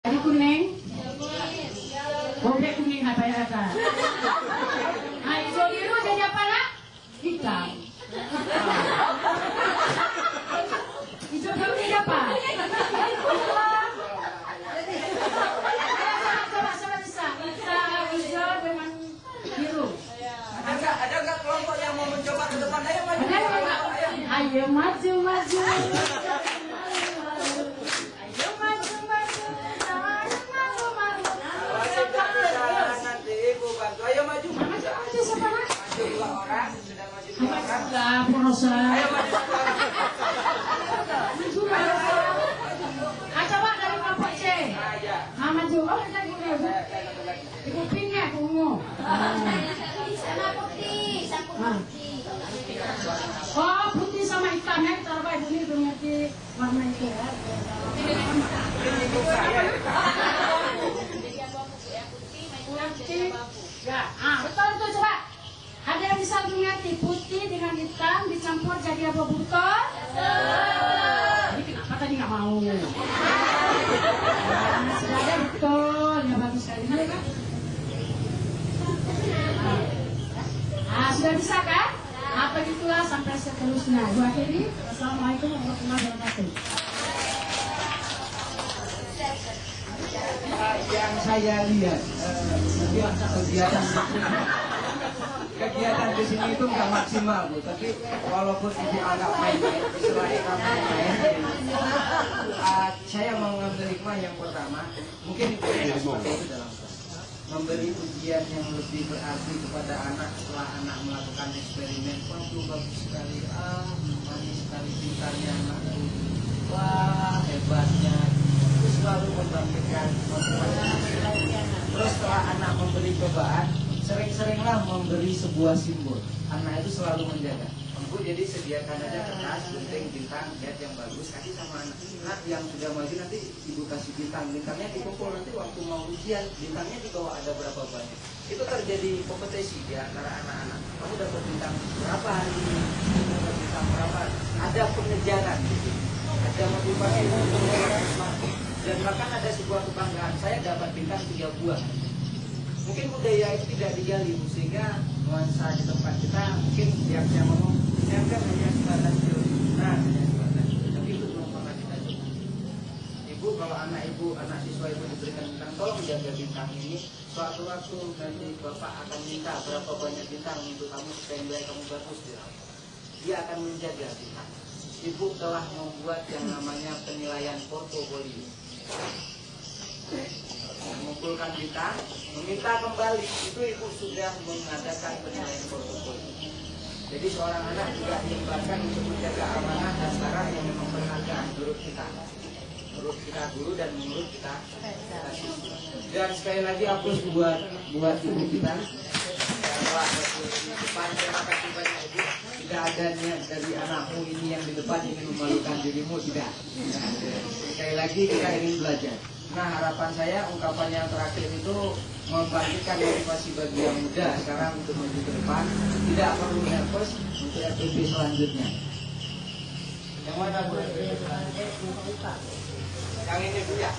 Jadi kuning, boleh kuning apa ya kak? Nah, hijau biru jadi apa nak? Hitam. Hijau biru jadi apa? Coba bisa. Hijau dengan biru. Ada nggak kelompok yang mau mencoba ke depan? Ayo maju. Ayo maju. Nanti ibu bantu. Ayo maju. Maju Siapa nak? dua orang. Sudah maju dua orang. Lah, Rosa. Ayo maju dua orang. Coba dari kelompok C. Aja. Maju. Oh, kita gini. Ibu pinnya, ungu. Sama putih, Oh, putih sama hitam ya. Kita coba ibu ini mengerti warna itu ya. Ini ibu saya. Putih. Ya, betul itu coba. Ada yang bisa mengerti putih dengan hitam dicampur jadi abu betul? Jadi kenapa tadi nggak mau? Sudah ada betul, ya bagus sekali kan? Sudah bisa kan? Apa gitulah sampai seterusnya. Gua akhiri. Wassalamualaikum warahmatullahi wabarakatuh. Yang saya lihat kegiatan di sini itu nggak maksimal Bu, tapi walaupun ibu agak main selain main, saya mau mengambil hikmah yang pertama, mungkin ibu seperti itu dalam memberi ujian yang lebih berarti kepada anak setelah anak melakukan eksperimen. Waduh bagus sekali, manis sekali pintarnya anakku, wah hebatnya. Selalu membangkitkan motivasi. Terus setelah anak memberi cobaan, sering-seringlah memberi sebuah simbol. Anak itu selalu menjaga. Ibu jadi sediakan aja kertas, gunting, bintang, cat yang bagus, kasih sama anak. Nah, yang sudah maju nanti ibu kasih bintang. Bintangnya dikumpul nanti waktu mau ujian, bintangnya di bawah ada berapa banyak. Itu terjadi kompetisi di antara anak-anak. Kamu dapat bintang berapa hari ini? Dapat bintang berapa? Ada pengejaran gitu. Ada motivasi untuk semangat. Dan bahkan ada sebuah kebanggaan, saya dapat bintang 3 buah. Mungkin budaya itu tidak digali, sehingga nuansa di tempat kita mungkin yang saya ngomong, yang kan hanya sebatas teori. Nah, hanya sebatas teori, tapi itu belum pernah kita coba. Ibu, kalau anak siswa itu diberikan bintang, tolong jaga bintang ini. Suatu waktu nanti bapak akan minta berapa banyak bintang untuk kamu supaya nilai kamu bagus di dalam. Dia akan menjaga bintang. Ibu telah membuat yang namanya penilaian portofolio. Mengumpulkan bintang, meminta kembali, itu ibu sudah mengadakan penilaian portofolio. Jadi seorang anak juga diibatkan untuk menjaga amanah dan cara yang memang berharga menurut kita guru dan menurut kita siswa. Dan sekali lagi aplaus buat ibu kita. Telah di depan, terima kasih banyak ibu. Tidak ada niat dari anakmu ini yang di depan ingin memalukan dirimu, tidak. Sekali lagi kita ingin belajar. Nah, harapan saya ungkapan yang terakhir itu membangkitkan motivasi bagi yang muda sekarang untuk maju ke depan. Tidak perlu nervous untuk FPP selanjutnya. Yang mana Bu? Yang ini Bu ya?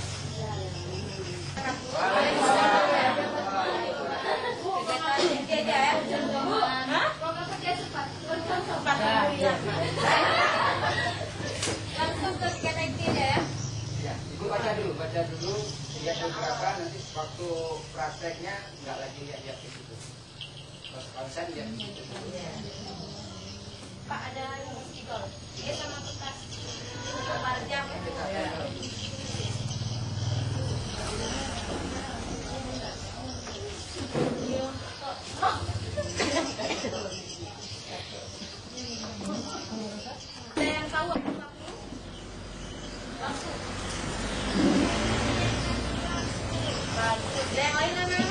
Langsung ke ya. Ya, ibu baca dulu, lihat beberapa, nanti waktu prakteknya nggak lagi lihat di situ. Pas konsen lihat di situ. Pak ada spidol. Dia sama kertas. Per jam. Ada yang tahu apa? Langsung. Ada yang lain namanya?